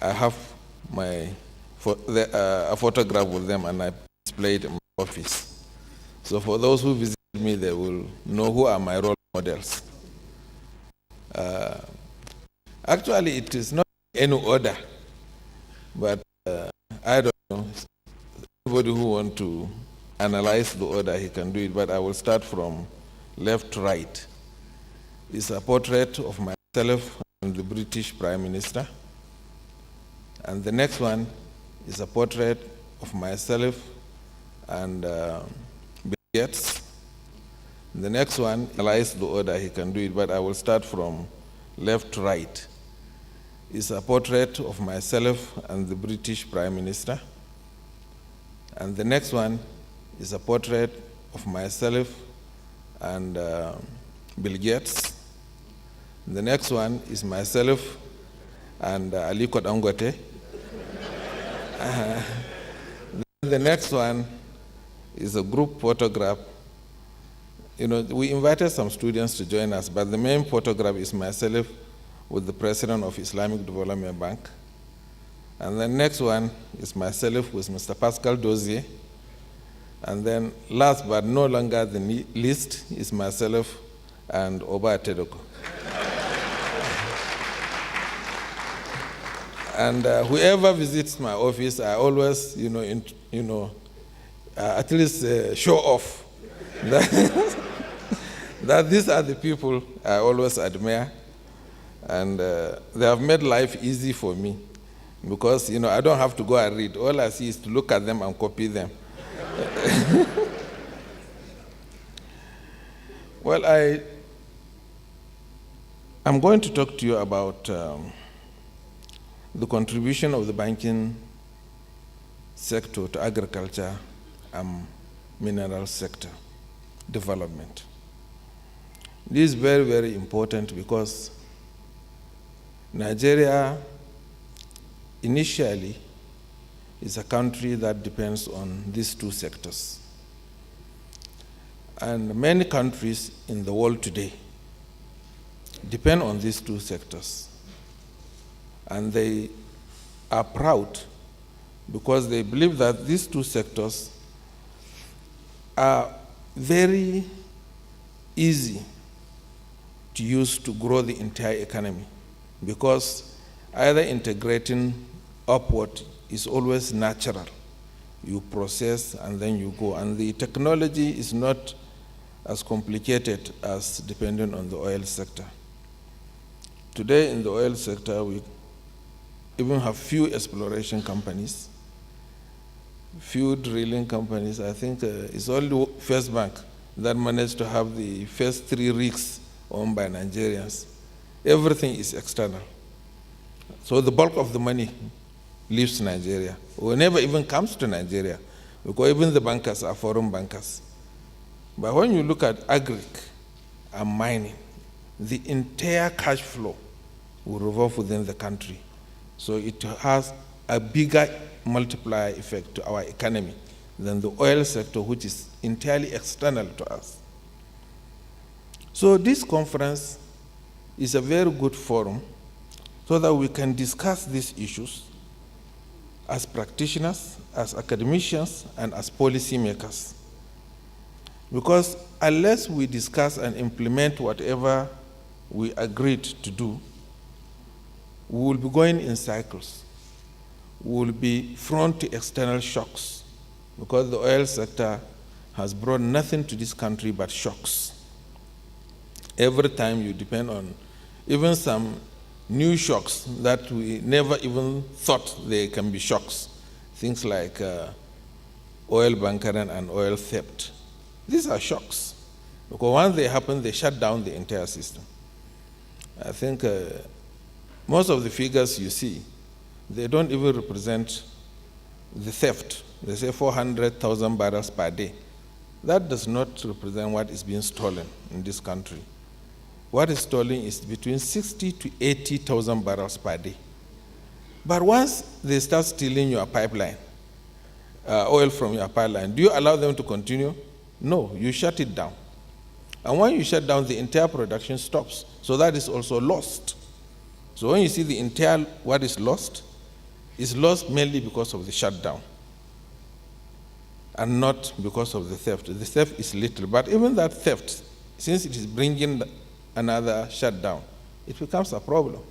I have a photograph with them, and I displayed in my office. So for those who visit me, they will know who are my role models. Actually, it is not any order, but I don't know. Anybody who wants to analyze the order, he can do it, but I will start from left to right. It's a portrait of myself and the British Prime Minister. And the next one is a portrait of myself and Bill Gates. The next one, analyze the order, he can do it, but I will start from left to right. It's a portrait of myself and the British Prime Minister. And the next one is a portrait of myself and Bill Gates. The next one is myself and Aliko Dangote. The next one is a group photograph. We invited some students to join us, but the main photograph is myself with the president of Islamic Development Bank. And the next one is myself with Mr. Pascal Dozier. And then last but no longer the least is myself and Oba Tedoko. And whoever visits my office, I always, at least show off that these are the people I always admire. And they have made life easy for me because, I don't have to go and read. All I see is to look at them and copy them. Well, I'm going to talk to you about the contribution of the banking sector to agriculture and mineral sector development. This is very, very important because Nigeria initially is a country that depends on these two sectors. And many countries in the world today depend on these two sectors. And they are proud because they believe that these two sectors are very easy to use to grow the entire economy, because either integrating upward is always natural. You process and then you go. And the technology is not as complicated as depending on the oil sector. Today in the oil sector, we even have few exploration companies, few drilling companies. I think it's only First Bank that managed to have the first 3 rigs owned by Nigerians. Everything is external. So the bulk of the money leaves Nigeria, or never even comes to Nigeria, because even the bankers are foreign bankers. But when you look at agric and mining, the entire cash flow will revolve within the country. So it has a bigger multiplier effect to our economy than the oil sector, which is entirely external to us. So this conference is a very good forum so that we can discuss these issues as practitioners, as academicians, and as policymakers. Because unless we discuss and implement whatever we agreed to do, we will be going in cycles. We will be prone to external shocks, because the oil sector has brought nothing to this country but shocks. Every time you depend on even some new shocks that we never even thought they can be shocks. Things like oil bunkering and oil theft. These are shocks, because once they happen, they shut down the entire system. I think most of the figures you see, they don't even represent the theft. They say 400,000 barrels per day. That does not represent what is being stolen in this country. What is stolen is between 60 to 80,000 barrels per day. But once they start stealing your pipeline, oil from your pipeline, do you allow them to continue? No, you shut it down. And when you shut down, the entire production stops. So that is also lost. So when you see the entire what is lost, is lost mainly because of the shutdown and not because of the theft. The theft is little, but even that theft, since it is bringing another shutdown, it becomes a problem.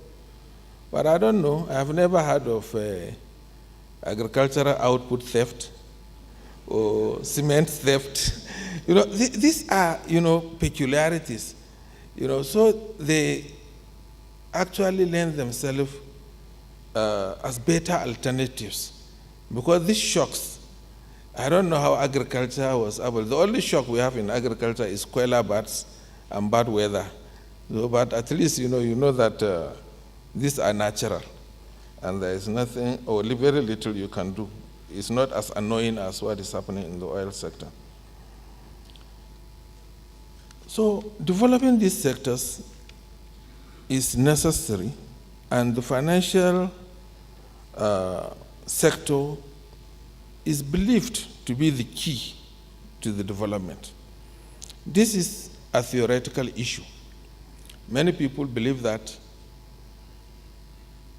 But I don't know, I have never heard of agricultural output theft or cement theft. These are, peculiarities, so they actually lend themselves as better alternatives, because these shocks, I don't know how agriculture was able. The only shock we have in agriculture is koala bats and bad weather. But at least you know that these are natural, and there is nothing or very little you can do. It's not as annoying as what is happening in the oil sector. So developing these sectors is necessary, and the financial sector is believed to be the key to the development. This is a theoretical issue. Many people believe that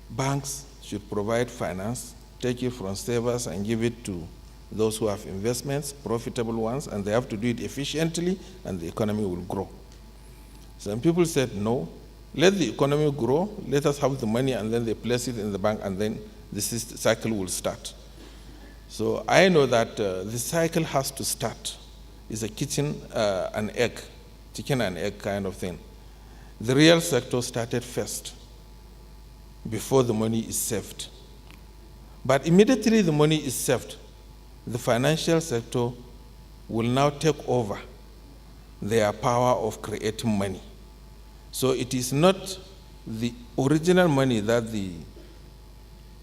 banks should provide finance, take it from savers and give it to those who have investments, profitable ones, and they have to do it efficiently, and the economy will grow. Some people said, no, let the economy grow, let us have the money, and then they place it in the bank, and then the cycle will start. So I know that the cycle has to start. It's a chicken and egg kind of thing. The real sector started first, before the money is saved. But immediately the money is saved, the financial sector will now take over their power of creating money. So it is not the original money that the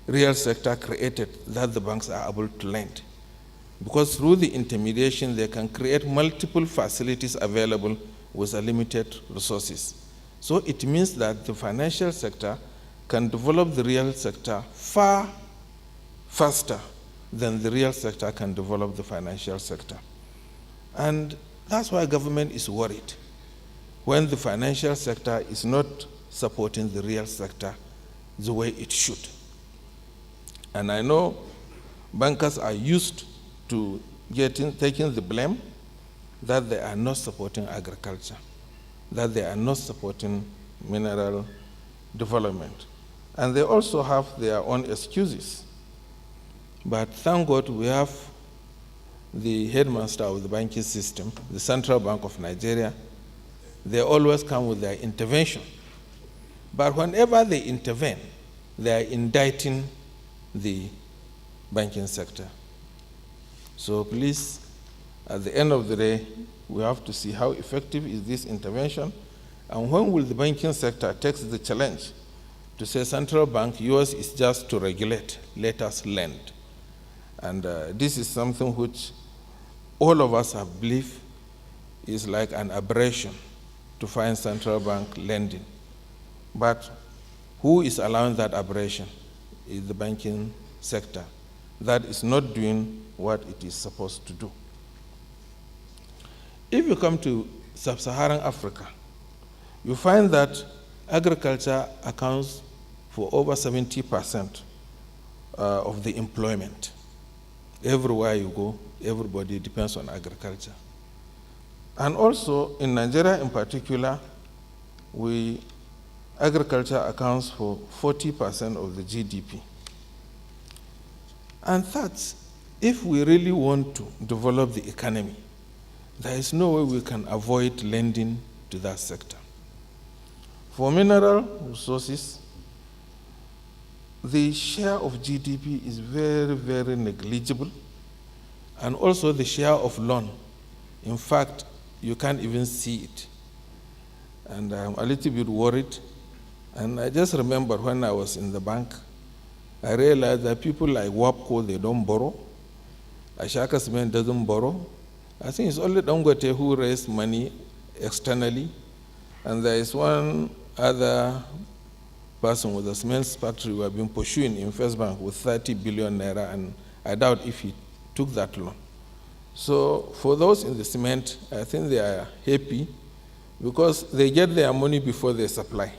real sector created that the banks are able to lend. Because through the intermediation, they can create multiple facilities available with a limited resources. So it means that the financial sector can develop the real sector far faster than the real sector can develop the financial sector. And that's why government is worried when the financial sector is not supporting the real sector the way it should. And I know bankers are used to taking the blame that they are not supporting agriculture, that they are not supporting mineral development. And they also have their own excuses. But thank God we have the headmaster of the banking system, the Central Bank of Nigeria. They always come with their intervention. But whenever they intervene, they are indicting the banking sector. So please, at the end of the day, we have to see how effective is this intervention, and when will the banking sector take the challenge to say, Central Bank, yours is just to regulate, let us lend. And this is something which all of us have believed is like an aberration to find Central Bank lending. But who is allowing that aberration? Is the banking sector that is not doing what it is supposed to do. If you come to sub-Saharan Africa, you find that agriculture accounts for over 70% of the employment. Everywhere you go, everybody depends on agriculture. And also, in Nigeria in particular, agriculture accounts for 40% of the GDP. And that, if we really want to develop the economy, there is no way we can avoid lending to that sector. For mineral resources, the share of GDP is very, very negligible, and also the share of loan. In fact, you can't even see it. And I'm a little bit worried. And I just remember when I was in the bank, I realized that people like WAPCO, they don't borrow. Ashaka Cement doesn't borrow. I think it's only Dangote who raised money externally. And there is one other person with a cement factory who have been pursuing in First Bank with 30 billion naira, and I doubt if he took that loan. So for those in the cement, I think they are happy because they get their money before they supply.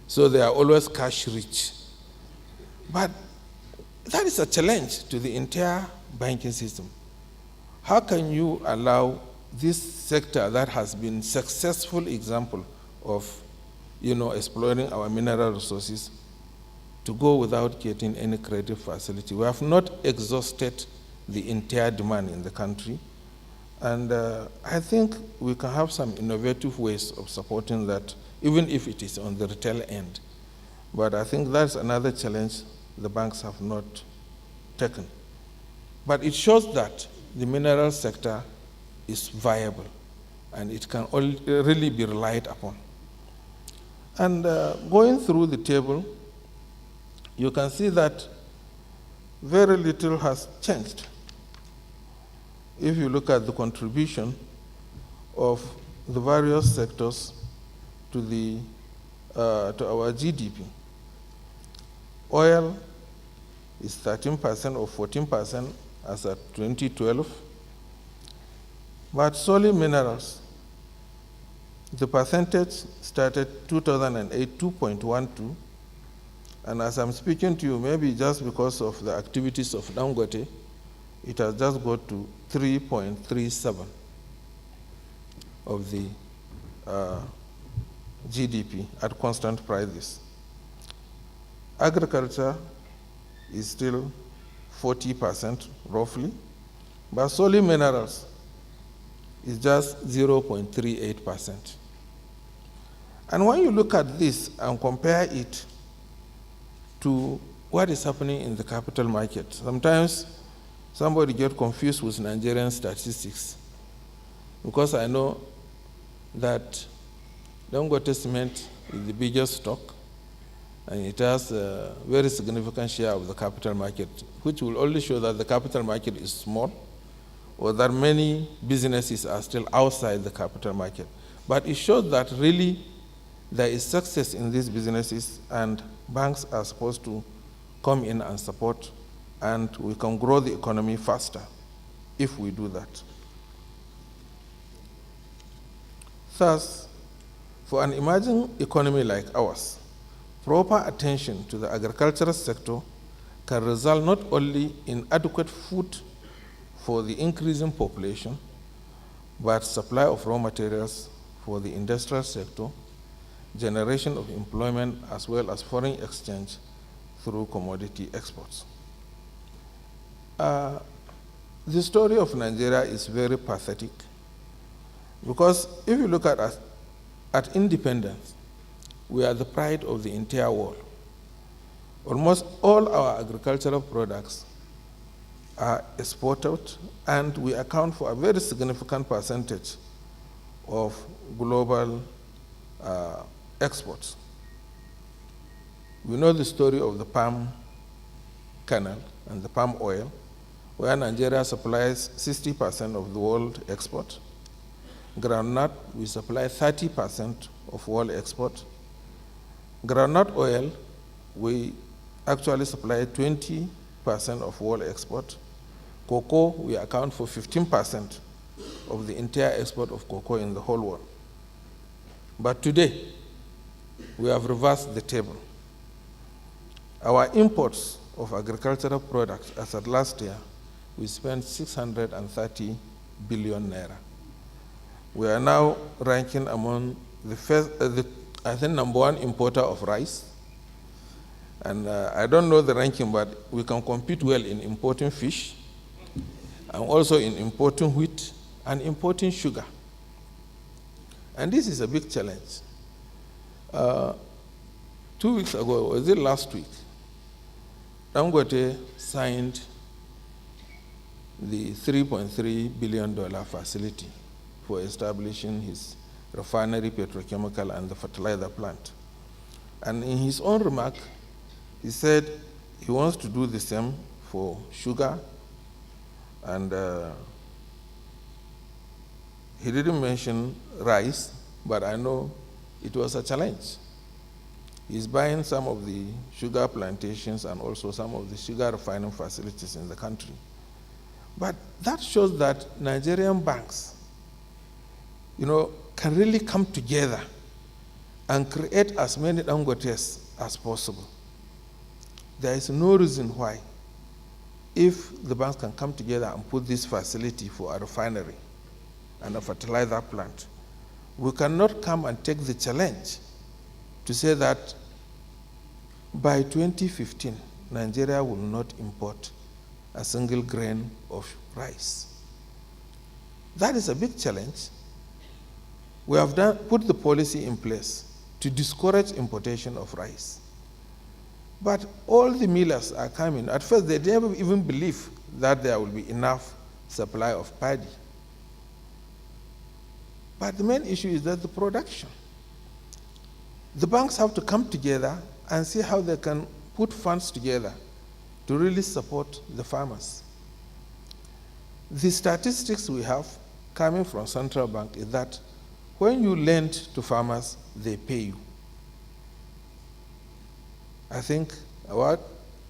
So they are always cash rich. But that is a challenge to the entire banking system. How can you allow this sector that has been successful example of exploring our mineral resources to go without getting any credit facility? We have not exhausted the entire demand in the country. And I think we can have some innovative ways of supporting that, even if it is on the retail end. But I think that's another challenge the banks have not taken. But it shows that the mineral sector is viable and it can really be relied upon. And going through the table, you can see that very little has changed. If you look at the contribution of the various sectors to our GDP, oil is 13% or 14% as at 2012, but solid minerals, the percentage started 2008, 2.12, and as I'm speaking to you, maybe just because of the activities of Dangote, it has just got to 3.37 of the GDP at constant prices. Agriculture is still 40% roughly, but solid minerals is just 0.38%. And when you look at this and compare it to what is happening in the capital market, sometimes somebody gets confused with Nigerian statistics, because I know that Dangote Cement is the biggest stock, and it has a very significant share of the capital market, which will only show that the capital market is small, or that many businesses are still outside the capital market. But it shows that really there is success in these businesses, and banks are supposed to come in and support, and we can grow the economy faster if we do that. Thus, for an emerging economy like ours, proper attention to the agricultural sector can result not only in adequate food for the increasing population, but supply of raw materials for the industrial sector, generation of employment, as well as foreign exchange through commodity exports. The story of Nigeria is very pathetic, because if you look at independence, we are the pride of the entire world. Almost all our agricultural products are exported, and we account for a very significant percentage of global exports. We know the story of the palm kernel and the palm oil, where Nigeria supplies 60% of the world export. Groundnut, we supply 30% of world export. Groundnut oil, we actually supply 20% of world export. Cocoa, we account for 15% of the entire export of cocoa in the whole world. But today, we have reversed the table. Our imports of agricultural products, as at last year, we spent 630 billion naira. We are now ranking among the first, I think, #1 importer of rice. And I don't know the ranking, but we can compete well in importing fish, and also in importing wheat and importing sugar. And this is a big challenge. 2 weeks ago, was it last week, Dangote signed the $3.3 billion facility for establishing his refinery, petrochemical, and the fertilizer plant. And in his own remark, he said he wants to do the same for sugar, and he didn't mention rice, but I know it was a challenge. He's buying some of the sugar plantations and also some of the sugar refining facilities in the country. But that shows that Nigerian banks, can really come together and create as many Dangotes as possible. There is no reason why if the banks can come together and put this facility for a refinery and a fertilizer plant, we cannot come and take the challenge to say that by 2015, Nigeria will not import a single grain of rice. That is a big challenge. We have put the policy in place to discourage importation of rice. But all the millers are coming. At first, they never even believe that there will be enough supply of paddy. But the main issue is that the production. The banks have to come together and see how they can put funds together to really support the farmers. The statistics we have coming from Central Bank is that when you lend to farmers, they pay you. I think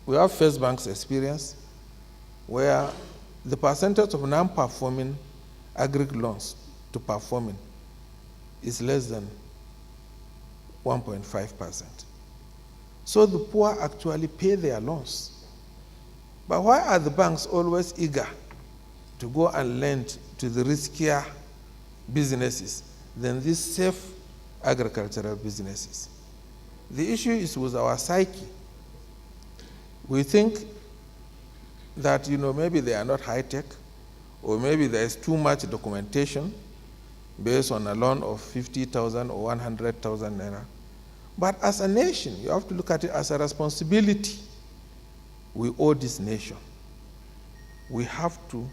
we have First Bank's experience where the percentage of non-performing agri loans to performing is less than 1.5%. So the poor actually pay their loans. But why are the banks always eager to go and lend to the riskier businesses than these safe agricultural businesses? The issue is with our psyche. We think that, maybe they are not high-tech, or maybe there is too much documentation based on a loan of 50,000 or 100,000 naira. But as a nation, you have to look at it as a responsibility we owe this nation. We have to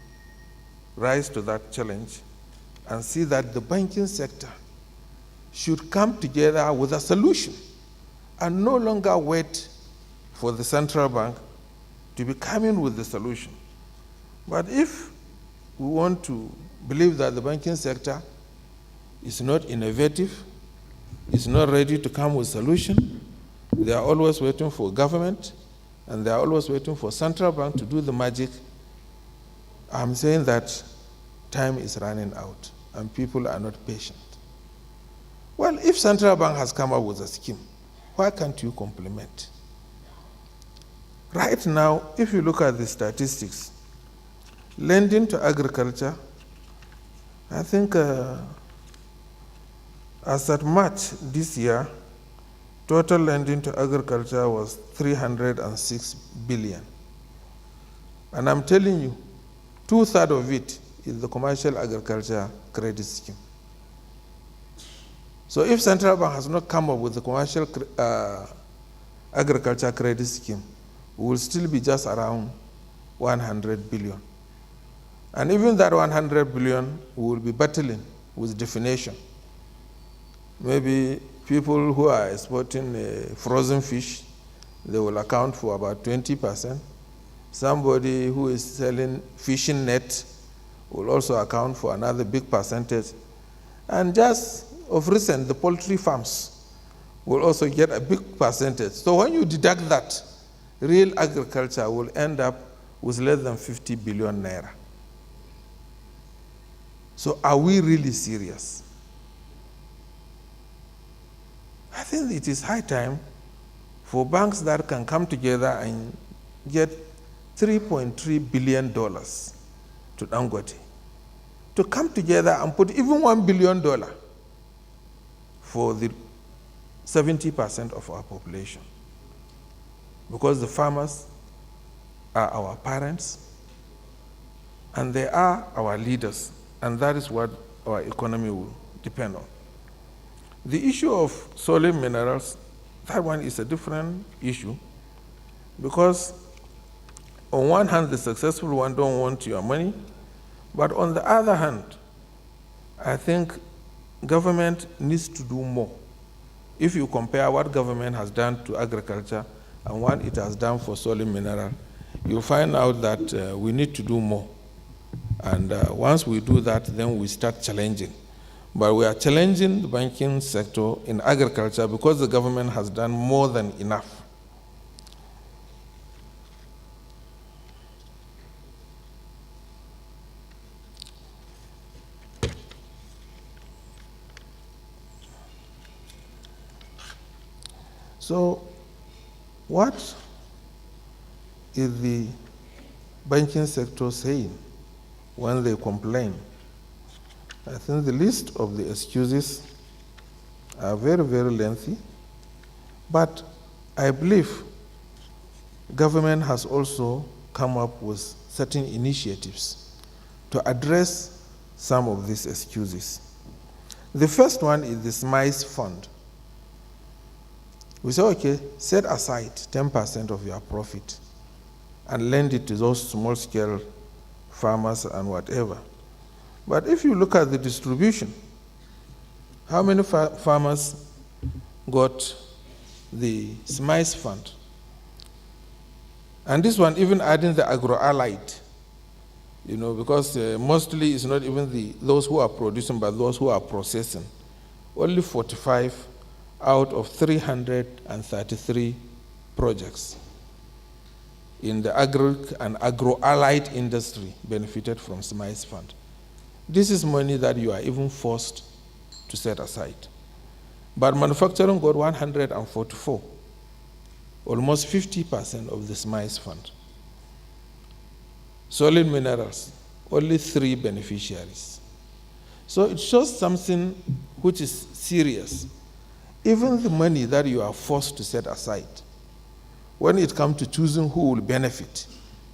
rise to that challenge and see that the banking sector should come together with a solution and no longer wait for the central bank to be coming with the solution. But if we want to believe that the banking sector is not innovative, is not ready to come with solution, they are always waiting for government, and they are always waiting for central bank to do the magic, I'm saying that time is running out and people are not patient. Well, if central bank has come up with a scheme, why can't you complement? Right now, if you look at the statistics, lending to agriculture, I think as at March this year, total lending to agriculture was 306 billion. And I'm telling you, 2/3 of it is the commercial agriculture credit scheme. So if central bank has not come up with the commercial agriculture credit scheme, we will still be just around 100 billion. And even that 100 billion, we will be battling with definition. Maybe people who are exporting frozen fish, they will account for about 20%. Somebody who is selling fishing net will also account for another big percentage. And just of recent, the poultry farms will also get a big percentage. So when you deduct that, real agriculture will end up with less than 50 billion naira. So are we really serious? I think it is high time for banks that can come together and get $3.3 billion to Dangote, to come together and put even $1 billion for the 70% of our population. Because the farmers are our parents, and they are our leaders, and that is what our economy will depend on. The issue of solid minerals, that one is a different issue, because on one hand, the successful one don't want your money, but on the other hand, I think government needs to do more. If you compare what government has done to agriculture and what it has done for solid mineral, you'll find out that we need to do more. And once we do that, then we start challenging. But we are challenging the banking sector in agriculture because the government has done more than enough. So what is the banking sector saying when they complain? I think the list of the excuses are very, very lengthy, but I believe government has also come up with certain initiatives to address some of these excuses. The first one is the SMICE fund. We say, okay, set aside 10% of your profit and lend it to those small-scale farmers and whatever. But if you look at the distribution, how many farmers got the SMICE fund? And this one, even adding the agro-allied, because mostly it's not even those who are producing, but those who are processing. Only 45 out of 333 projects in the agric and agro-allied industry benefited from SMICE fund. This is money that you are even forced to set aside. But manufacturing got 144, almost 50% of the SMICE fund. Solid minerals, only 3 beneficiaries. So it shows something which is serious. Even the money that you are forced to set aside, when it comes to choosing who will benefit,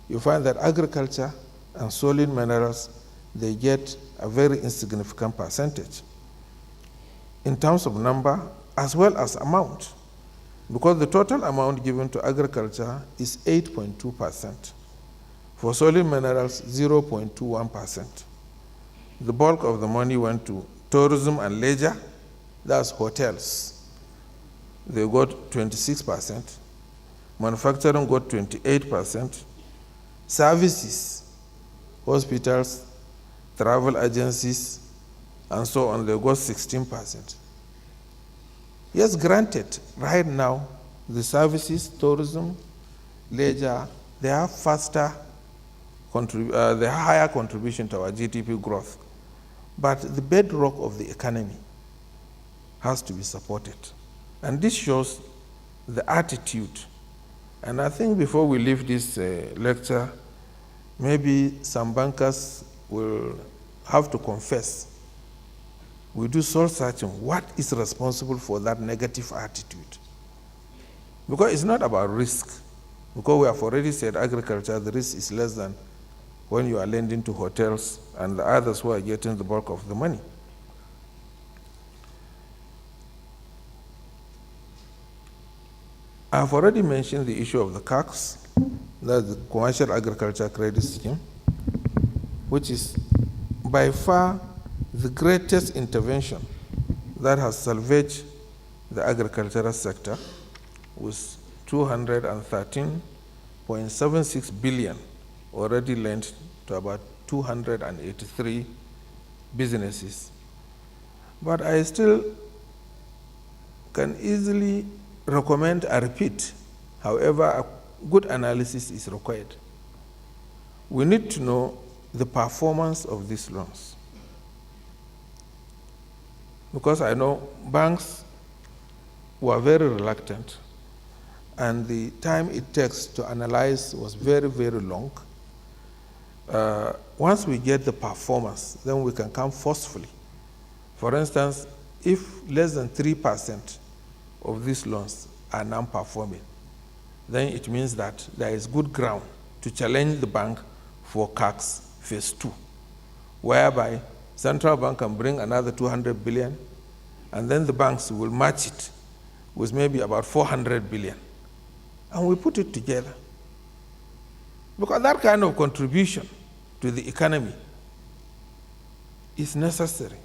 you find that agriculture and solid minerals, they get a very insignificant percentage in terms of number as well as amount, because the total amount given to agriculture is 8.2%. For solid minerals, 0.21%. The bulk of the money went to tourism and leisure, that's hotels. They got 26%. Manufacturing got 28%. Services, hospitals, travel agencies, and so on, they got 16%. Yes, granted, right now, the services, tourism, leisure, they have the higher contribution to our GDP growth. But the bedrock of the economy has to be supported. And this shows the attitude. And I think before we leave this lecture, maybe some bankers will have to confess. We do soul searching. What is responsible for that negative attitude? Because it's not about risk. Because we have already said agriculture, the risk is less than when you are lending to hotels and the others who are getting the bulk of the money. I've already mentioned the issue of the CACS, that's the Commercial Agriculture Credit Scheme, which is by far the greatest intervention that has salvaged the agricultural sector, with 213.76 billion already lent to about 283 businesses. But I still can easily recommend a repeat. However, a good analysis is required. We need to know the performance of these loans. Because I know banks were very reluctant, and the time it takes to analyze was very, very long. Once we get the performance, then we can come forcefully. For instance, if less than 3% of these loans are non-performing, then it means that there is good ground to challenge the bank for CACS phase 2, whereby central bank can bring another 200 billion, and then the banks will match it with maybe about 400 billion. And we put it together. Because that kind of contribution to the economy is necessary.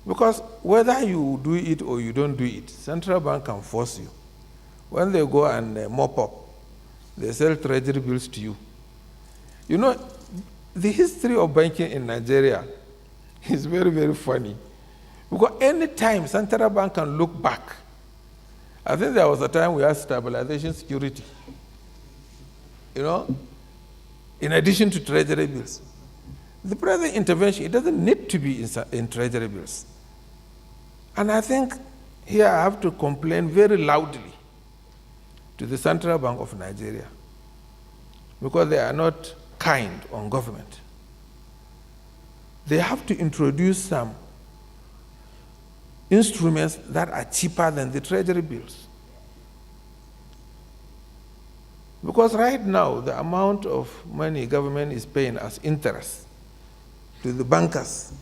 Because whether you do it or you don't do it, central bank can force you. When they go and mop up, they sell treasury bills to you. You know, the history of banking in Nigeria is very, very funny. Because any time central bank can look back, I think there was a time we had stabilization security, in addition to treasury bills. The present intervention, it doesn't need to be in treasury bills. And I think here I have to complain very loudly to the Central Bank of Nigeria. because they are not kind on government. They have to introduce some instruments that are cheaper than the treasury bills. Because right now, the amount of money government is paying as interest to the bankers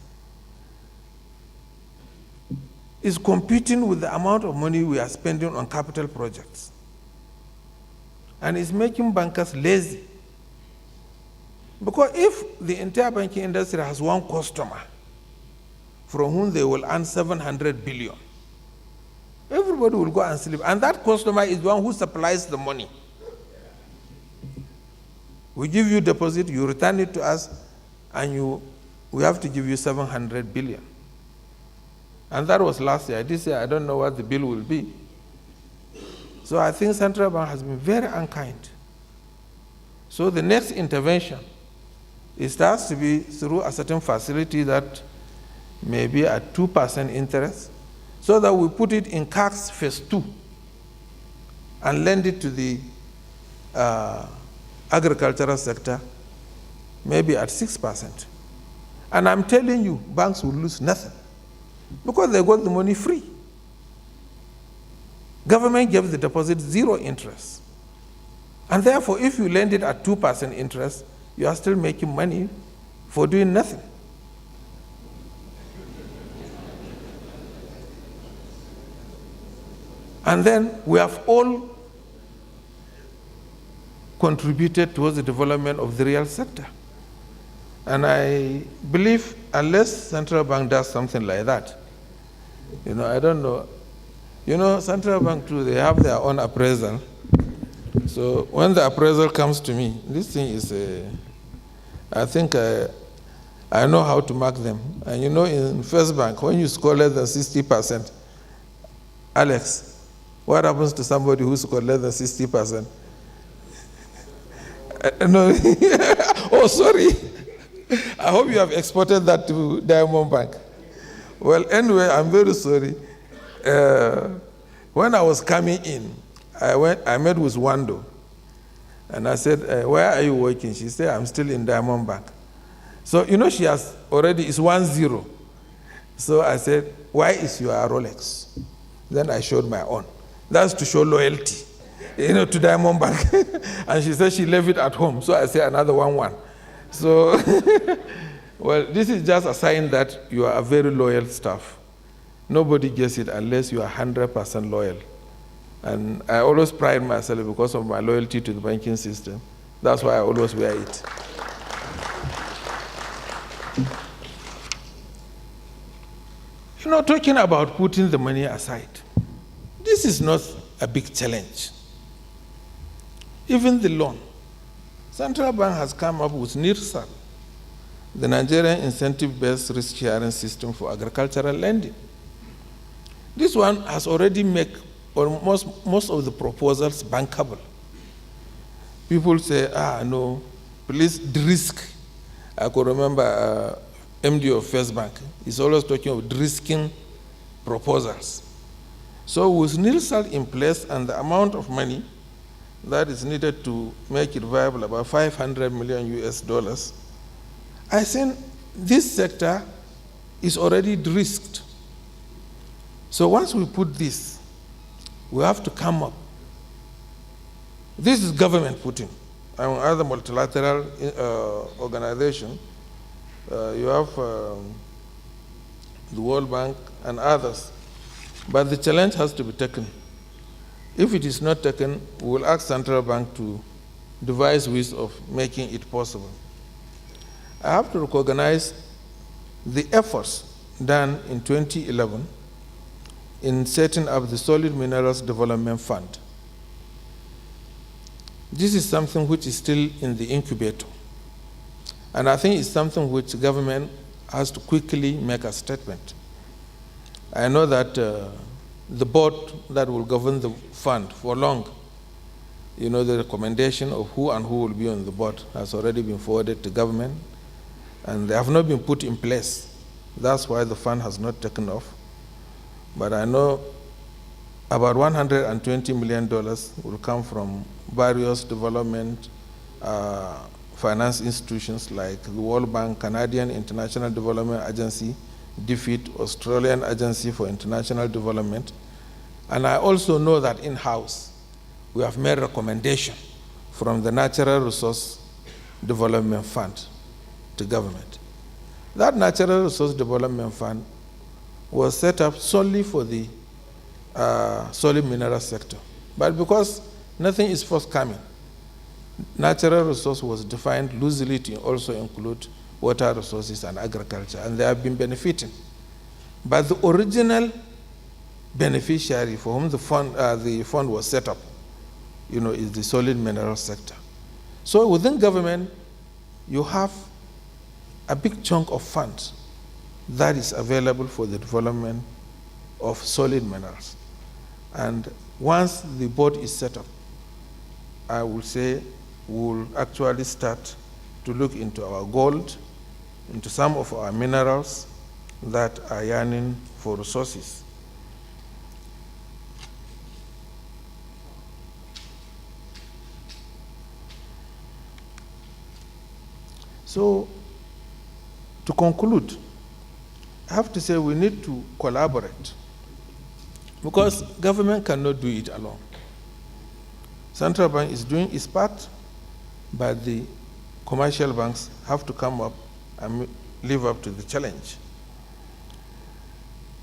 is competing with the amount of money we are spending on capital projects. And it's making bankers lazy. Because if the entire banking industry has one customer from whom they will earn 700 billion, everybody will go and sleep. And that customer is the one who supplies the money. We give you deposit, you return it to us, and we have to give you 700 billion. And that was last year. This year, I don't know what the bill will be. So I think Central Bank has been very unkind. So the next intervention has to be through a certain facility that may be at 2% interest, so that we put it in CACS phase 2 and lend it to the agricultural sector, maybe at 6%. And I'm telling you, banks will lose nothing because they got the money free. Government gave the deposit 0 interest. And therefore, if you lend it at 2% interest, you are still making money for doing nothing. And then we have all contributed towards the development of the real sector. And I believe unless Central Bank does something like that, I don't know. Central Bank too, they have their own appraisal. So when the appraisal comes to me, this thing is I think I know how to mark them. And in First Bank, when you score less than 60%, Alex, what happens to somebody who scored less than 60%? No. Oh, sorry. I hope you have exported that to Diamond Bank. Well, anyway, I'm very sorry. When I was coming in, I met with Wando. And I said, where are you working? She said, I'm still in Diamond Bank. So, she has already, it's 1-0. So I said, why is your Rolex? Then I showed my own. That's to show loyalty, to Diamond Bank. And she said she left it at home. So I said another 1-1. So, well, this is just a sign that you are a very loyal staff. Nobody gets it unless you are 100% loyal. And I always pride myself because of my loyalty to the banking system. That's why I always wear it. Talking about putting the money aside, this is not a big challenge. Even the loan. Central Bank has come up with NIRSAL, the Nigerian Incentive-Based Risk-Sharing System for Agricultural Lending. This one has already made most of the proposals bankable. People say, no, please de-risk. I could remember MD of First Bank. He's always talking of de-risking proposals. So with NIRSAL in place and the amount of money that is needed to make it viable, about $500 million, I think this sector is already de-risked. So once we put this, we have to come up. This is government putting. Among other multilateral organizations, you have the World Bank and others. But the challenge has to be taken. If it is not taken, we will ask Central Bank to devise ways of making it possible. I have to recognize the efforts done in 2011 in setting up the Solid Minerals Development Fund. This is something which is still in the incubator. And I think it's something which government has to quickly make a statement. I know that the board that will govern the fund for long, the recommendation of who and who will be on the board has already been forwarded to government, and they have not been put in place. That's why the fund has not taken off. But I know about $120 million will come from various development finance institutions like the World Bank, Canadian International Development Agency, DFID, Australian Agency for International Development. And I also know that in-house, we have made recommendation from the Natural Resource Development Fund to government. That Natural Resource Development Fund was set up solely for the solid mineral sector. But because nothing is forthcoming, natural resource was defined loosely to also include water resources and agriculture, and they have been benefiting. But the original beneficiary for whom the fund was set up, is the solid mineral sector. So within government, you have a big chunk of funds that is available for the development of solid minerals. And once the board is set up, I will say we'll actually start to look into our gold, into some of our minerals that are yearning for resources. So, to conclude, I have to say we need to collaborate, because government cannot do it alone. Central Bank is doing its part, but the commercial banks have to come up and live up to the challenge.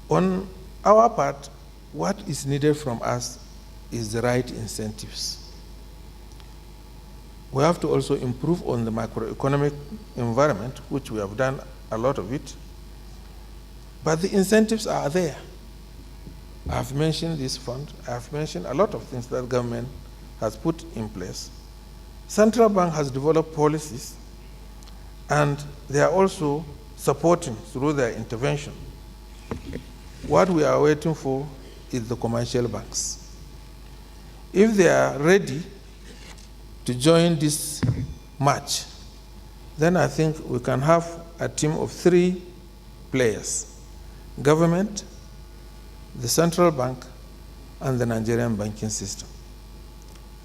On our part, what is needed from us is the right incentives. We have to also improve on the macroeconomic environment, which we have done a lot of it, but the incentives are there. I've mentioned this fund. I've mentioned a lot of things that government has put in place. Central Bank has developed policies, and they are also supporting through their intervention. What we are waiting for is the commercial banks. If they are ready to join this match, then I think we can have a team of 3 players: government, the central bank, and the Nigerian banking system.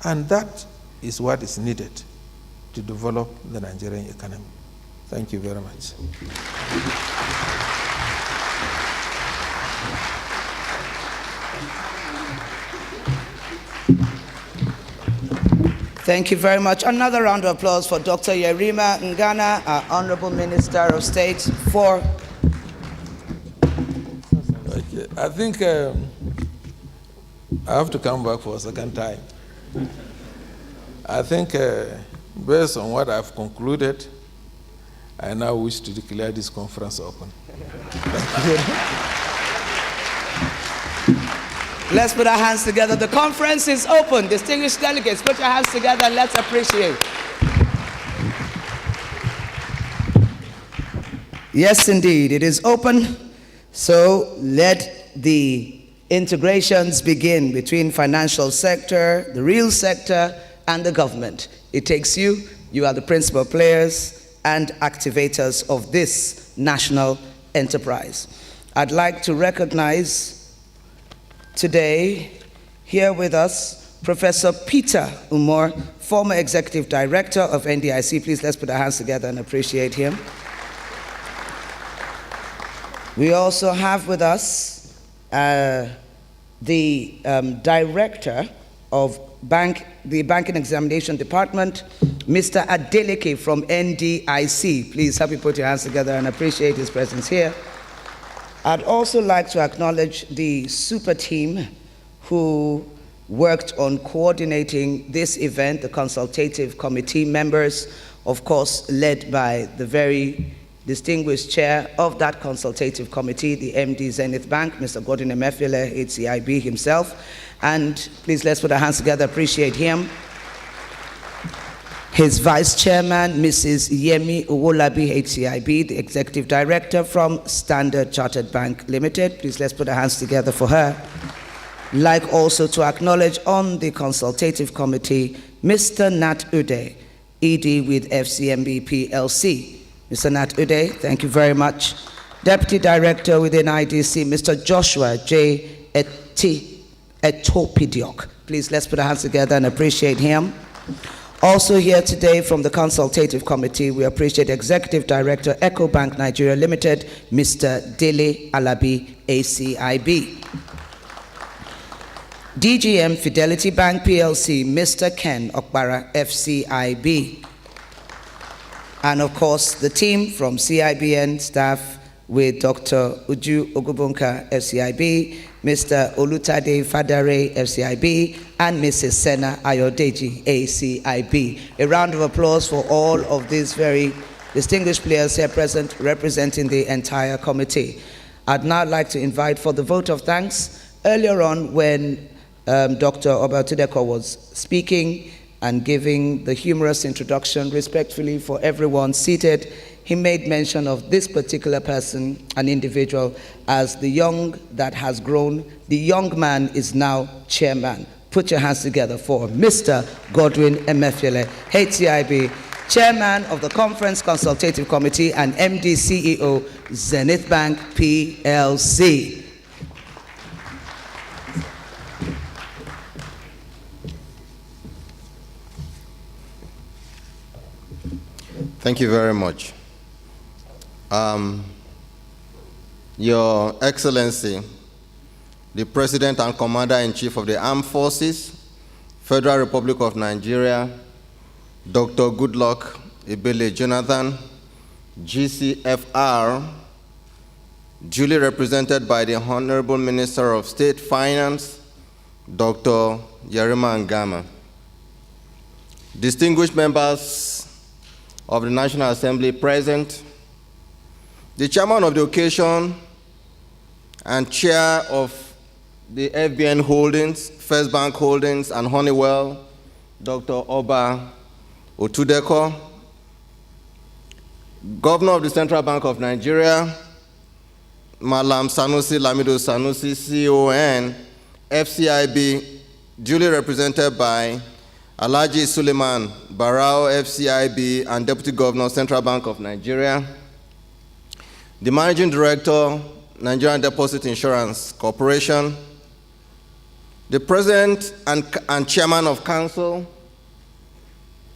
And that is what is needed to develop the Nigerian economy. Thank you very much. Thank you very much. Another round of applause for Dr. Yerima Ngana, our Honorable Minister of State, for... Okay. I think I have to come back for a second time. I think based on what I've concluded, I now wish to declare this conference open. Let's put our hands together. The conference is open. Distinguished delegates, put your hands together and let's appreciate. Yes, indeed, it is open. So let the integrations begin between financial sector, the real sector, and the government. It takes you. You are the principal players and activators of this national enterprise. I'd like to recognize today, here with us, Professor Peter Umor, former Executive Director of NDIC. Please, let's put our hands together and appreciate him. We also have with us the Director of the Banking Examination Department, Mr. Adeleke from NDIC. Please help me put your hands together and appreciate his presence here. I'd also like to acknowledge the super team who worked on coordinating this event, the consultative committee members, of course, led by the very distinguished chair of that consultative committee, the MD Zenith Bank, Mr. Gordon Emefiele, HCIB himself. And please, let's put our hands together, appreciate him. His vice chairman, Mrs. Yemi Owolabi, HCIB, the executive director from Standard Chartered Bank Limited. Please, let's put our hands together for her. Like also to acknowledge on the consultative committee, Mr. Nat Ude, ED with FCMB PLC. Mr. Nat Ude, thank you very much. Deputy Director within IDC, Mr. Joshua J. Etopidiok. Please, let's put our hands together and appreciate him. Also here today from the Consultative Committee, we appreciate Executive Director, EcoBank Nigeria Limited, Mr. Dele Alabi, ACIB. DGM Fidelity Bank PLC, Mr. Ken Okbara, FCIB. And of course, the team from CIBN staff with Dr. Uju Ogubunka, FCIB, Mr. Olutade Fadare, FCIB, and Mrs. Sena Ayodeji, ACIB. A round of applause for all of these very distinguished players here present, representing the entire committee. I'd now like to invite for the vote of thanks. Earlier on, when Dr. Obatudeko was speaking and giving the humorous introduction respectfully for everyone seated, he made mention of this particular person, an individual, as the young that has grown. The young man is now chairman. Put your hands together for Mr. Godwin Emefiele, HCIB, chairman of the Conference Consultative Committee and MD CEO, Zenith Bank PLC. Thank you very much. Your Excellency, the President and Commander-in-Chief of the Armed Forces, Federal Republic of Nigeria, Dr. Goodluck Ebele Jonathan, GCFR, duly represented by the Honorable Minister of State Finance, Dr. Yerima Ngama. Distinguished members of the National Assembly present, the chairman of the occasion and chair of the FBN Holdings, First Bank Holdings, and Honeywell, Dr. Oba Otudeko, Governor of the Central Bank of Nigeria, Malam Sanusi Lamido Sanusi, CON, FCIB, duly represented by Alhaji Suleiman Barao, FCIB, and Deputy Governor, Central Bank of Nigeria, the Managing Director, Nigerian Deposit Insurance Corporation, the President and Chairman of Council,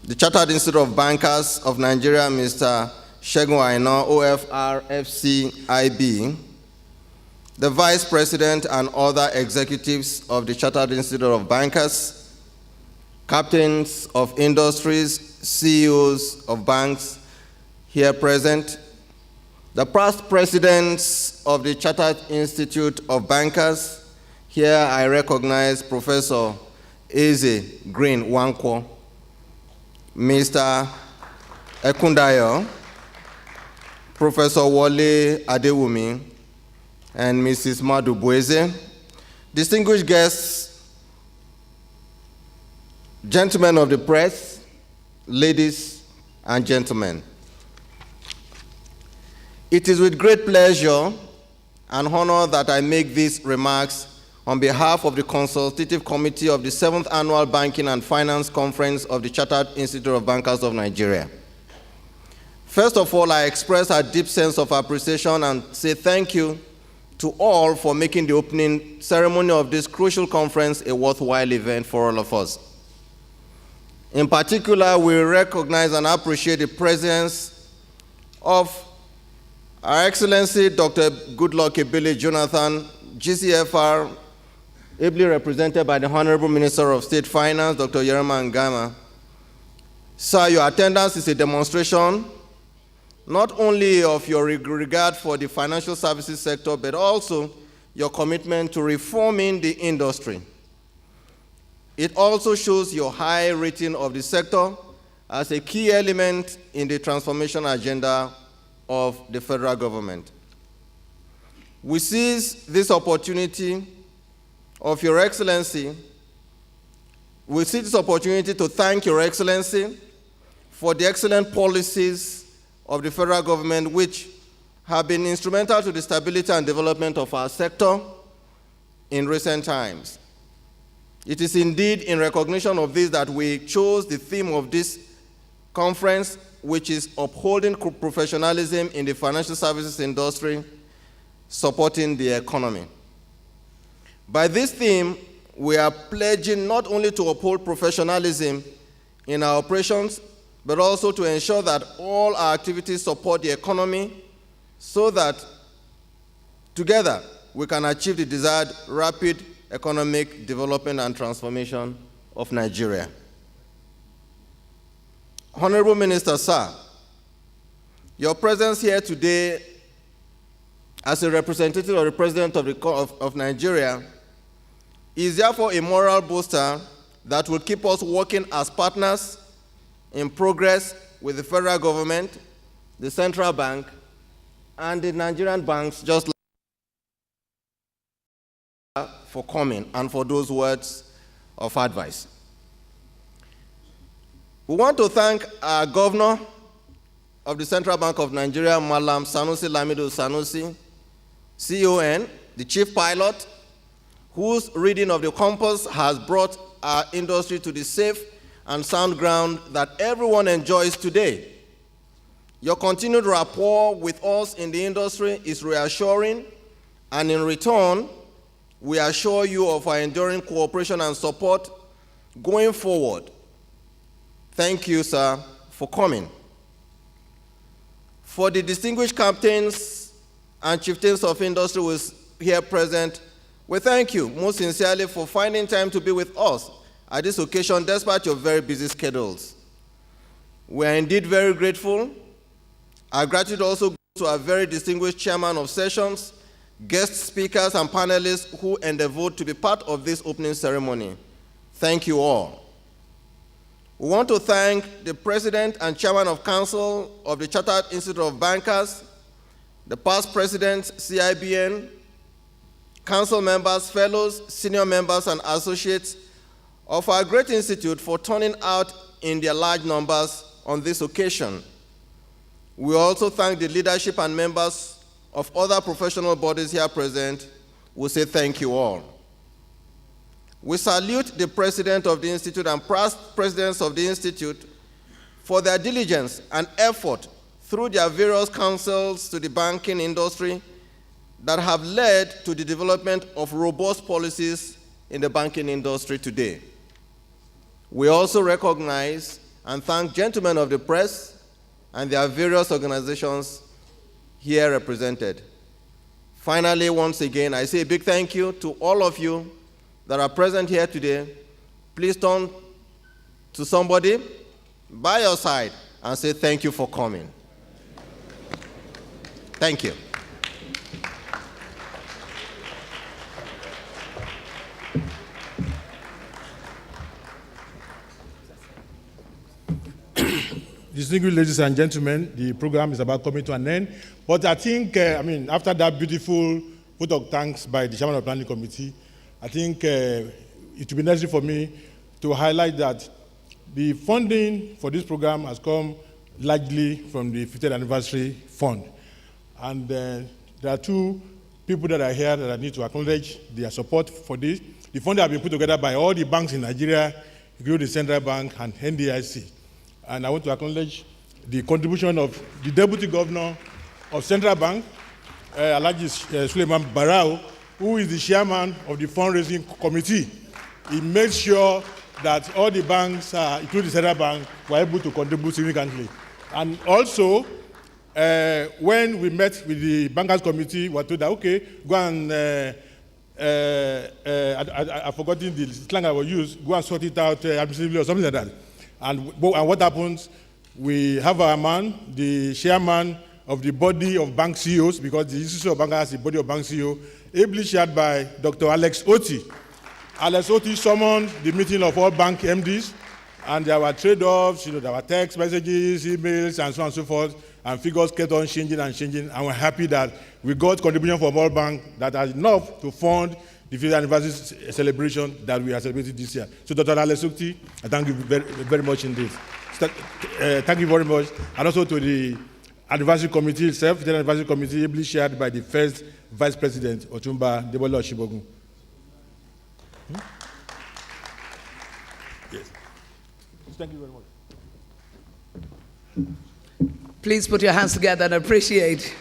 the Chartered Institute of Bankers of Nigeria, Mr. Segun Aina, OFR, FCIB, the Vice President and other executives of the Chartered Institute of Bankers, captains of industries, CEOs of banks here present, the past presidents of the Chartered Institute of Bankers. Here I recognize Professor Eze Green Wankwo, Mr. Ekundayo, Professor Wole Adewumi, and Mrs. Madu Bueze. Distinguished guests, gentlemen of the press, ladies and gentlemen. It is with great pleasure and honor that I make these remarks on behalf of the Consultative Committee of the 7th Annual Banking and Finance Conference of the Chartered Institute of Bankers of Nigeria. First of all, I express a deep sense of appreciation and say thank you to all for making the opening ceremony of this crucial conference a worthwhile event for all of us. In particular, we recognize and appreciate the presence of Our Excellency Dr. Goodluck Ebele Jonathan, GCFR, ably represented by the Honorable Minister of State Finance, Dr. Yerima Ngama. Sir, your attendance is a demonstration not only of your regard for the financial services sector, but also your commitment to reforming the industry. It also shows your high rating of the sector as a key element in the transformation agenda of the federal government. We seize this opportunity of Your Excellency. We seize this opportunity to thank Your Excellency for the excellent policies of the federal government which have been instrumental to the stability and development of our sector in recent times. It is indeed in recognition of this that we chose the theme of this conference, which is upholding professionalism in the financial services industry, supporting the economy. By this theme, we are pledging not only to uphold professionalism in our operations, but also to ensure that all our activities support the economy so that together we can achieve the desired rapid economic development and transformation of Nigeria. Honorable Minister, sir, your presence here today as a representative of the President of Nigeria is therefore a moral booster that will keep us working as partners in progress with the federal government, the central bank, and the Nigerian banks, just like for coming and for those words of advice. We want to thank our governor of the Central Bank of Nigeria, Malam Sanusi Lamido Sanusi, CON, the chief pilot, whose reading of the compass has brought our industry to the safe and sound ground that everyone enjoys today. Your continued rapport with us in the industry is reassuring, and in return, we assure you of our enduring cooperation and support going forward. Thank you, sir, for coming. For the distinguished captains and chieftains of industry who is here present, we thank you most sincerely for finding time to be with us at this occasion despite your very busy schedules. We are indeed very grateful. Our gratitude also goes to our very distinguished chairman of sessions, guest speakers, and panelists who endeavored to be part of this opening ceremony. Thank you all. We want to thank the President and Chairman of Council of the Chartered Institute of Bankers, the past presidents, CIBN, council members, fellows, senior members, and associates of our great institute for turning out in their large numbers on this occasion. We also thank the leadership and members of other professional bodies here present. We say thank you all. We salute the president of the institute and past presidents of the institute for their diligence and effort through their various councils to the banking industry that have led to the development of robust policies in the banking industry today. We also recognize and thank gentlemen of the press and their various organizations here represented. Finally, once again, I say a big thank you to all of you that are present here today. Please turn to somebody by your side and say thank you for coming. Thank you. Distinguished ladies and gentlemen, the program is about coming to an end. But I think, after that beautiful vote of thanks by the chairman of the planning committee, I think it will be necessary for me to highlight that the funding for this program has come largely from the 50th anniversary fund. And there are two people that are here that I need to acknowledge their support for this. The fund has been put together by all the banks in Nigeria, including the Central Bank and NDIC. And I want to acknowledge the contribution of the Deputy Governor of Central Bank, Alhaji Suleiman Barau, who is the chairman of the fundraising committee. He made sure that all the banks, including the Central Bank, were able to contribute significantly. And also, when we met with the bankers committee, we were told that, okay, go and, I've forgotten the slang I will use, go and sort it out administratively or something like that. And what happens, we have our man, the chairman of the body of bank CEOs, because the Institute of Bankers has a body of bank CEOs, ably chaired by Dr. Alex Oti. Alex Oti summoned the meeting of all bank MDs, and there were trade-offs, there were text messages, emails, and so on and so forth, and figures kept on changing and changing, and we're happy that we got contribution from all banks that are enough to fund the 50th anniversary celebration that we are celebrating this year. So, Dr. Alex Oti, I thank you very, very much indeed. Thank you very much, and also to the anniversary committee itself, the anniversary committee ably chaired by the first Vice President, Otumba Debola Oshibogun. Yes. Thank you very much. Please put your hands together and appreciate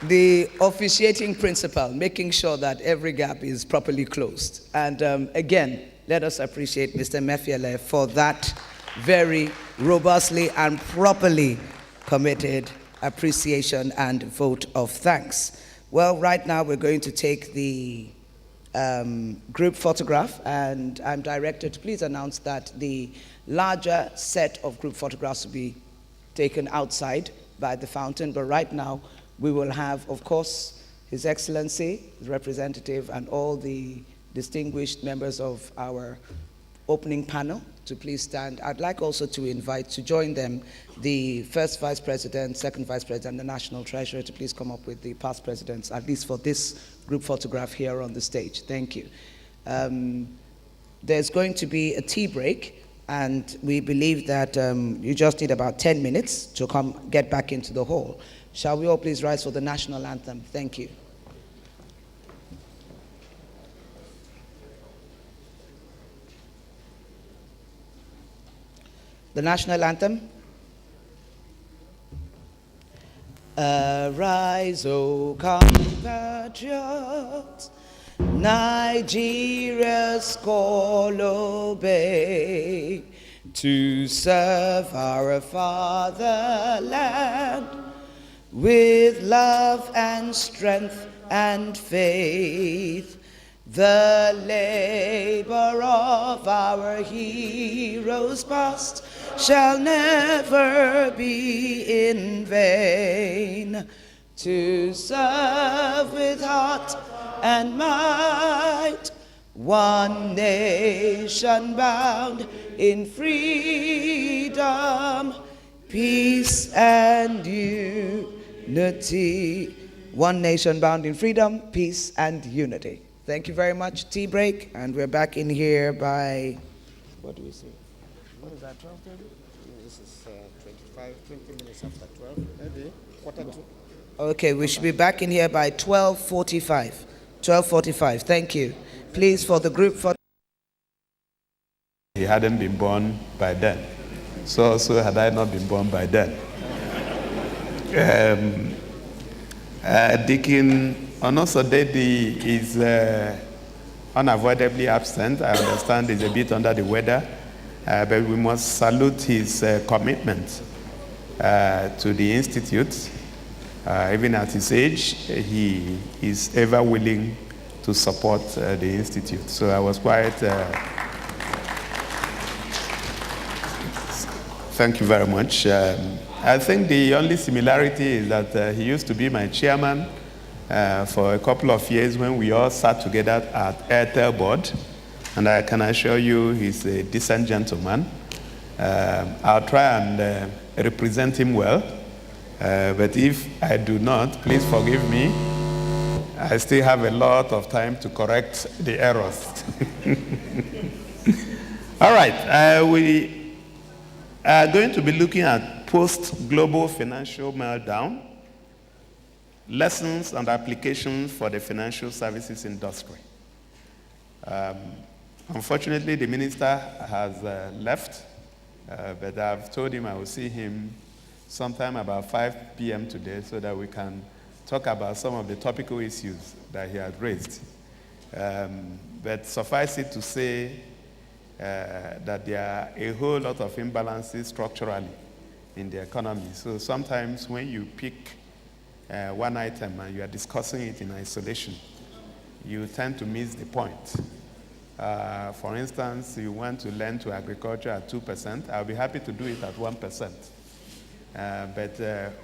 the officiating principal, making sure that every gap is properly closed. And again, let us appreciate Mr. Mefiele for that very robustly and properly committed appreciation and vote of thanks. Well, right now we're going to take the group photograph, and I'm directed to please announce that the larger set of group photographs will be taken outside by the fountain, but right now we will have, of course, His Excellency, the representative, and all the distinguished members of our opening panel to please stand. I'd like also to invite to join them the first Vice President, second Vice President, the National Treasurer to please come up with the past presidents, at least for this group photograph here on the stage. Thank you. There's going to be a tea break, and we believe that you just need about 10 minutes to get back into the hall. Shall we all please rise for the national anthem? Thank you. The national anthem. Arise, O compatriots, Nigeria's call obey, to serve our fatherland with love and strength and faith. The labor of our heroes past shall never be in vain. To serve with heart and might, one nation bound in freedom, peace and unity. One nation bound in freedom, peace and unity. Thank you very much. Tea break, and we're back in here by, what do we say? What is that, 12:30? This is 20 minutes after 12, maybe quarter to. Okay, we should be back in here by 12:45. 12:45, thank you. Please, for the group photo. He hadn't been born by then. So had I not been born by then. Deacon Onosodedi is unavoidably absent. I understand he's a bit under the weather, but we must salute his commitment to the Institute. Even at his age, he is ever willing to support the Institute. So I was quite... Thank you very much. I think the only similarity is that he used to be my chairman for a couple of years when we all sat together at Airtel board, and I can assure you he's a decent gentleman. I'll try and represent him well, but if I do not, please forgive me. I still have a lot of time to correct the errors. All right, we are going to be looking at post-global financial meltdown, lessons and applications for the financial services industry. Unfortunately, the minister has left, but I've told him I will see him sometime about 5 p.m. today so that we can talk about some of the topical issues that he has raised. But suffice it to say that there are a whole lot of imbalances structurally in the economy. So sometimes when you pick one item and you are discussing it in isolation, you tend to miss the point. For instance, you want to lend to agriculture at 2%, I'll be happy to do it at 1%. But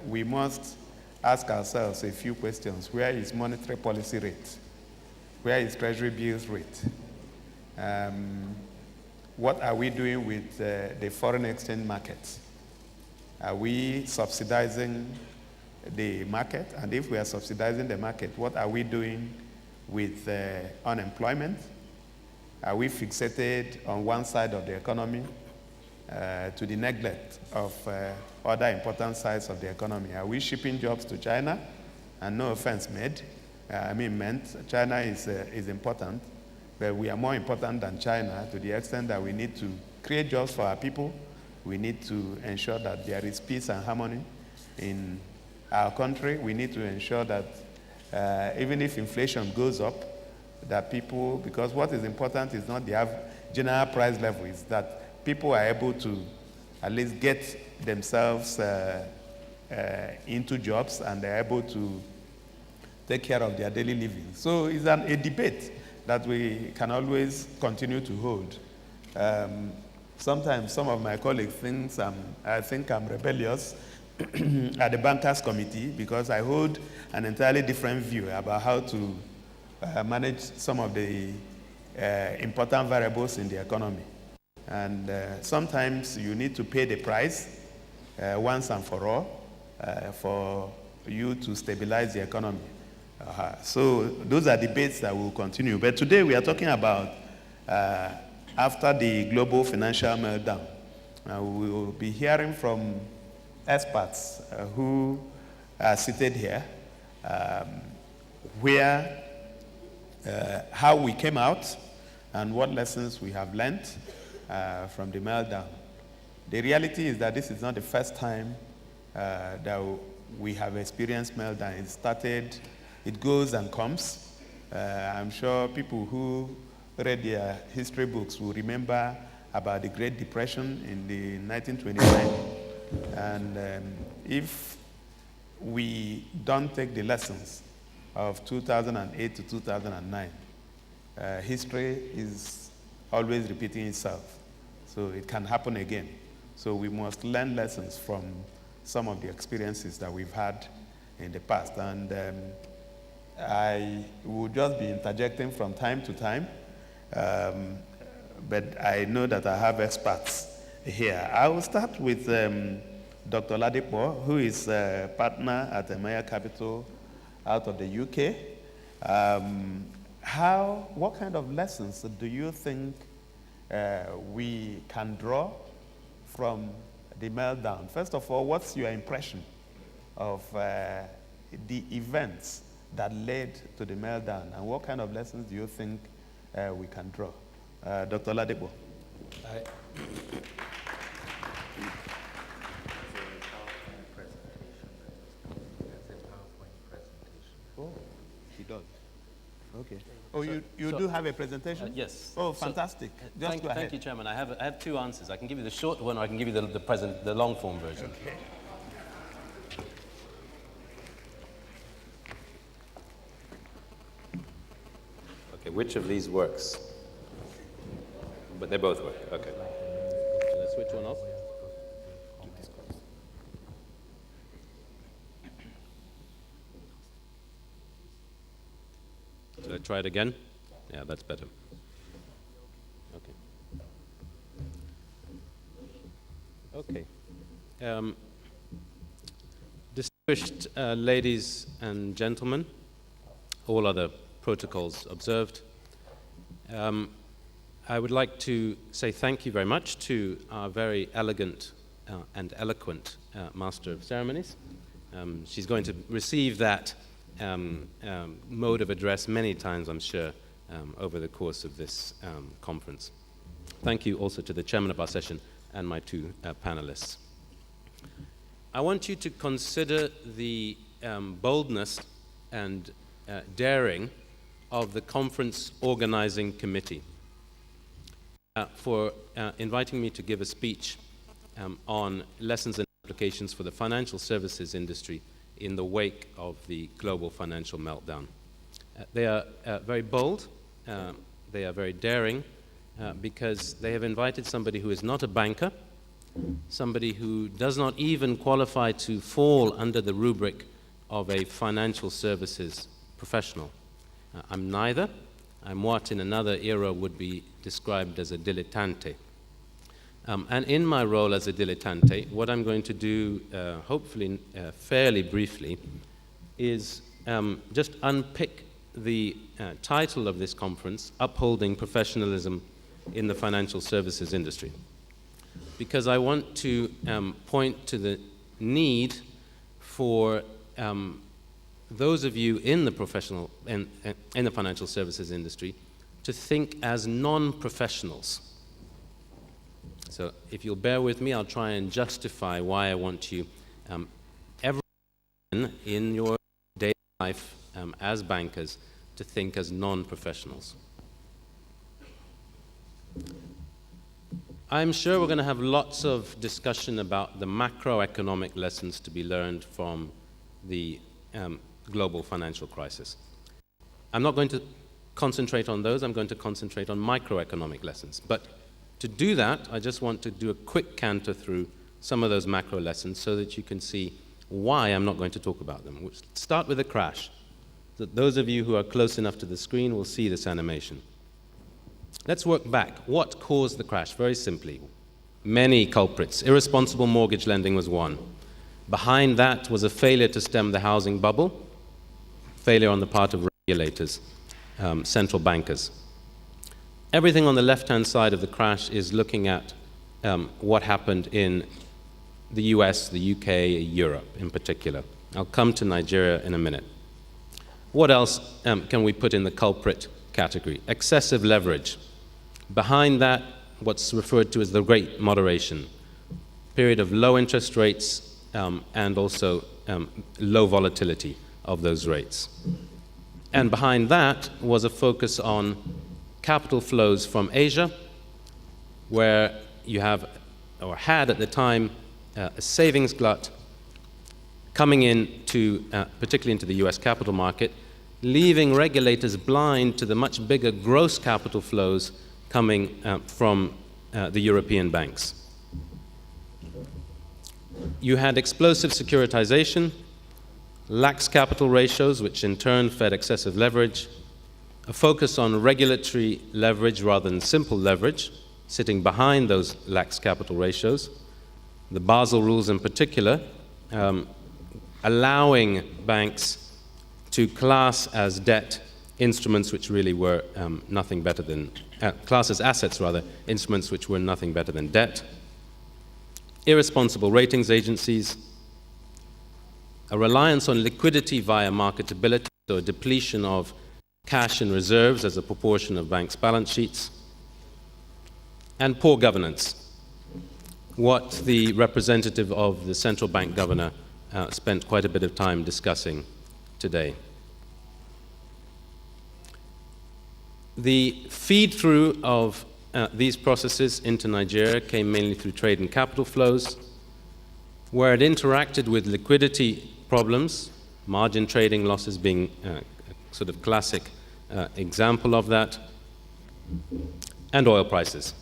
we must ask ourselves a few questions. Where is monetary policy rate? Where is treasury bills rate? What are we doing with the foreign exchange market? Are we subsidizing the market? And if we are subsidizing the market, what are we doing with unemployment? Are we fixated on one side of the economy to the neglect of other important sides of the economy? Are we shipping jobs to China? And no offense meant, China is important, but we are more important than China to the extent that we need to create jobs for our people. We need to ensure that there is peace and harmony in our country, we need to ensure that even if inflation goes up, that people, because what is important is not the general price level, is that people are able to at least get themselves into jobs and they're able to take care of their daily living. So it's a debate that we can always continue to hold. Sometimes some of my colleagues think I'm rebellious at the Bankers Committee because I hold an entirely different view about how to manage some of the important variables in the economy. And sometimes you need to pay the price once and for all for you to stabilize the economy. So those are debates that will continue. But today we are talking about after the global financial meltdown. We will be hearing from experts who are seated here, how we came out and what lessons we have learned from the meltdown. The reality is that this is not the first time that we have experienced meltdown. It goes and comes. I'm sure people who read their history books will remember about the Great Depression in the 1929. And if we don't take the lessons of 2008 to 2009, history is always repeating itself. So it can happen again. So we must learn lessons from some of the experiences that we've had in the past. And I will just be interjecting from time to time, but I know that I have experts here. I will start with Dr. Ladipo, who is a partner at Emaya Capital out of the UK. What kind of lessons do you think we can draw from the meltdown? First of all, what's your impression of the events that led to the meltdown, and what kind of lessons do you think we can draw? Dr. Ladipo. Oh, he does. Okay. Oh, you do have a presentation? Yes. Oh, fantastic. Just go ahead. Thank you, Chairman. I have two answers. I can give you the short one, or I can give you the long form version. Okay. Okay, which of these works? But they both work. Okay. Should I switch one off? Should I try it again? Yeah, that's better. Okay. Okay. Distinguished ladies and gentlemen, all other protocols observed, I would like to say thank you very much to our very elegant and eloquent Master of Ceremonies. She's going to receive that mode of address many times, I'm sure, over the course of this conference. Thank you also to the chairman of our session and my two panelists. I want you to consider the boldness and daring of the conference organizing committee for inviting me to give a speech on lessons and applications for the financial services industry in the wake of the global financial meltdown. They are very bold, they are very daring, because they have invited somebody who is not a banker, somebody who does not even qualify to fall under the rubric of a financial services professional. I'm neither. I'm what in another era would be described as a dilettante. And in my role as a dilettante, what I'm going to do, hopefully fairly briefly, is just unpick the title of this conference, Upholding Professionalism in the Financial Services Industry. Because I want to point to the need for those of you in the professional in the financial services industry to think as non-professionals. So if you'll bear with me, I'll try and justify why I want you in your daily life as bankers to think as non-professionals. I'm sure we're going to have lots of discussion about the macroeconomic lessons to be learned from the global financial crisis. I'm not going to concentrate on those. I'm going to concentrate on microeconomic lessons. But to do that, I just want to do a quick canter through some of those macro lessons so that you can see why I'm not going to talk about them. We'll start with the crash. So those of you who are close enough to the screen will see this animation. Let's work back. What caused the crash? Very simply, many culprits. Irresponsible mortgage lending was one. Behind that was a failure to stem the housing bubble, failure on the part of regulators, central bankers. Everything on the left-hand side of the crash is looking at what happened in the US, the UK, Europe in particular. I'll come to Nigeria in a minute. What else can we put in the culprit category? Excessive leverage. Behind that, what's referred to as the Great Moderation, period of low interest rates and also low volatility of those rates. And behind that was a focus on capital flows from Asia, where you have, or had at the time, a savings glut coming into, particularly into the US capital market, leaving regulators blind to the much bigger gross capital flows coming from the European banks. You had explosive securitization, lax capital ratios, which in turn fed excessive leverage, a focus on regulatory leverage rather than simple leverage, sitting behind those lax capital ratios, the Basel rules in particular, allowing banks to class as debt instruments which really were nothing better than, class as assets rather, instruments which were nothing better than debt, irresponsible ratings agencies, a reliance on liquidity via marketability, so a depletion of cash and reserves as a proportion of banks' balance sheets, and poor governance, what the representative of the central bank governor spent quite a bit of time discussing today. The feed-through of these processes into Nigeria came mainly through trade and capital flows, where it interacted with liquidity problems, margin trading losses being a sort of classic example of that, and oil prices.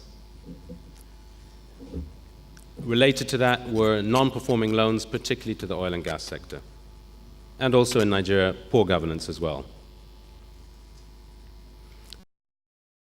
Related to that were non-performing loans, particularly to the oil and gas sector, and also in Nigeria, poor governance as well.